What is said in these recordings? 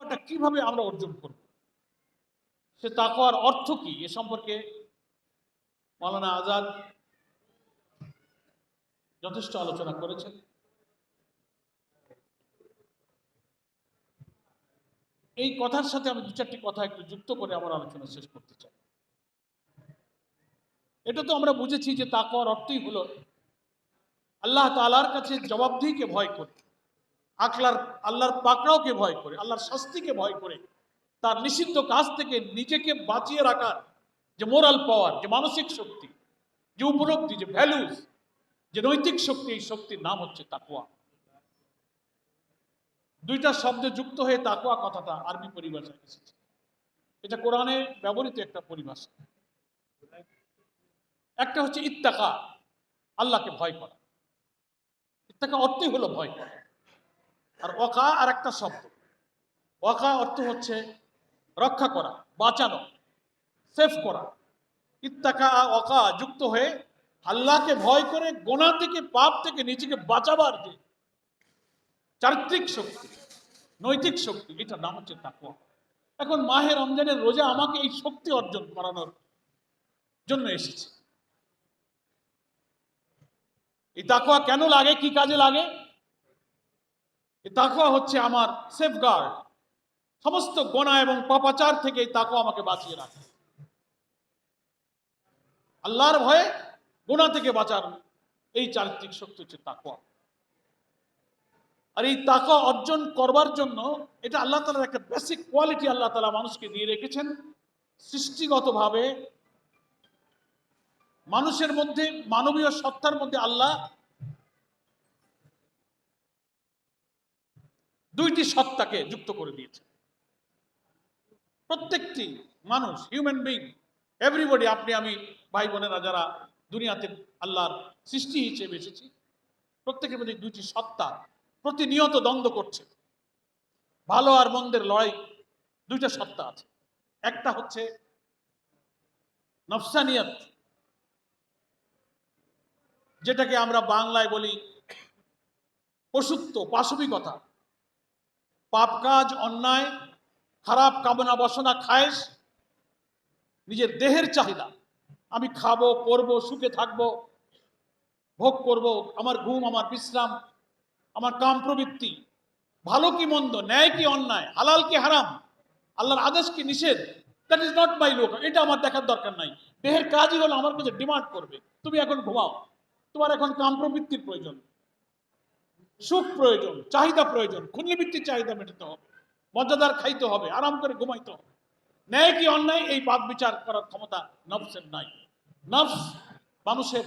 তাকওয়াটা কিভাবে আমরা অর্জন করব, সে তাকওয়ার অর্থ কি, এ সম্পর্কে মাওলানা আজাদ যথেষ্ট আলোচনা করেছেন। এই কথার সাথে আমি দু চারটি কথা একটু যুক্ত করে আমার আলোচনা শেষ করতে চাই। এটা তো আমরা বুঝেছি যে তাকওয়ার অর্থই হলো আল্লাহ তাআলার কাছে জবাবদিহিকে ভয় করে, আল্লাহর পাকড়াওকে ভয় করে, আল্লাহর শাস্তিকে ভয় করে, তার নিষিদ্ধ কাজ থেকে নিজেকে বাঁচিয়ে রাখার যে মোরাল পাওয়ার, যে মানসিক শক্তি, যে উপলব্ধি, যে ভ্যালুজ, যে নৈতিক শক্তি, এই শক্তির নাম হচ্ছে তাকওয়া। দুইটা শব্দে যুক্ত হয়ে তাকওয়া কথাটা আরবি পরিভাষায় এসেছে। এটা কোরআনে ব্যবহৃত একটা পরিভাষা। একটা হচ্ছে ইত্তাকা, আল্লাহকে ভয় করা। ইত্তাকা অর্থই হলো ভয় করা। আর ওয়াকা আর একটা শব্দ, ওয়াকা অর্থ হচ্ছে রক্ষা করা, বাঁচানো, সেফ করা। ইত্তাকা ওয়াকা যুক্ত হয়ে আল্লাহকে ভয় করে গোনা থেকে, পাপ থেকে নিজেকে বাঁচাবার যে চারিত্রিক শক্তি, নৈতিক শক্তি, এটার নাম হচ্ছে তাকওয়া। এখন মাহে রমজানের রোজা আমাকে এই শক্তি অর্জন করানোর জন্য এসেছে। এই তাকওয়া কেন লাগে, কি কাজে লাগে? এই তাকওয়া হচ্ছে আমার সেফগার্ড। সমস্ত গোনা এবং পাপাচার থেকে এই তাকওয়া আমাকে বাঁচিয়ে রাখে। আল্লাহর ভয়ে গোনা থেকে বাঁচার এই চারিত্রিক শক্তি হচ্ছে তাকওয়া। আর এই তাকওয়া অর্জন করবার জন্য এটা আল্লাহ তাআলার একটা বেসিক কোয়ালিটি আল্লাহ তাআলা মানুষকে দিয়ে রেখেছেন। সৃষ্টিগতভাবে মানুষের মধ্যে, মানবীয় সত্তার মধ্যে আল্লাহ দুইটি সত্তাকে যুক্ত করে দিয়েছে। প্রত্যেকটি মানুষ, হিউম্যান বিং, এভরিবডি, আপনি আমি, ভাই বোনেরা যারা দুনিয়াতে আল্লাহর সৃষ্টি হিসেবে এসেছি, প্রত্যেকের মধ্যে দুইটি সত্তা প্রতিনিয়ত দ্বন্দ্ব করছে। ভালো আর মন্দের লড়াই, দুইটা সত্তা আছে। একটা হচ্ছে নফসানিয়ত, যেটাকে আমরা বাংলায় বলি পশুত্ব, পাশবিকতা, পাপ কাজ, অন্যায়, খারাপ কামনা বাসনা, খায়েশ, নিজের দেহের চাহিদা, আমি খাবো, পরবো, সুখে থাকবো, ভোগ করব, আমার ঘুম, আমার বিশ্রাম, আমার কাম প্রবৃত্তি, ভালো কি মন্দ, ন্যায় কি অন্যায়, হালাল কি হারাম, আল্লাহর আদেশ কি নিষেধ, দ্যাট ইজ নট মাই লোক, এটা আমার দেখার দরকার নাই। দেহের কাজই হলো আমার কাছে ডিমান্ড করবে, তুমি এখন ঘুমাও, তোমার এখন কাম প্রবৃত্তির প্রয়োজন, সুখ প্রয়োজন, চাহিদা প্রয়োজন, ক্ষুণ্ণবৃত্তির চাহিদা মেটাতে হবে, মজাদার খাইতে হবে, আরাম করে ঘুমাইতে হবে। ন্যায় কি অন্যায়, এই বাদ বিচার করার ক্ষমতা নফসের নাই। নফস মানুষের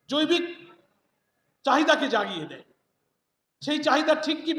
জৈবিক চাহিদাকে জাগিয়ে দেয়। সেই চাহিদা ঠিক কি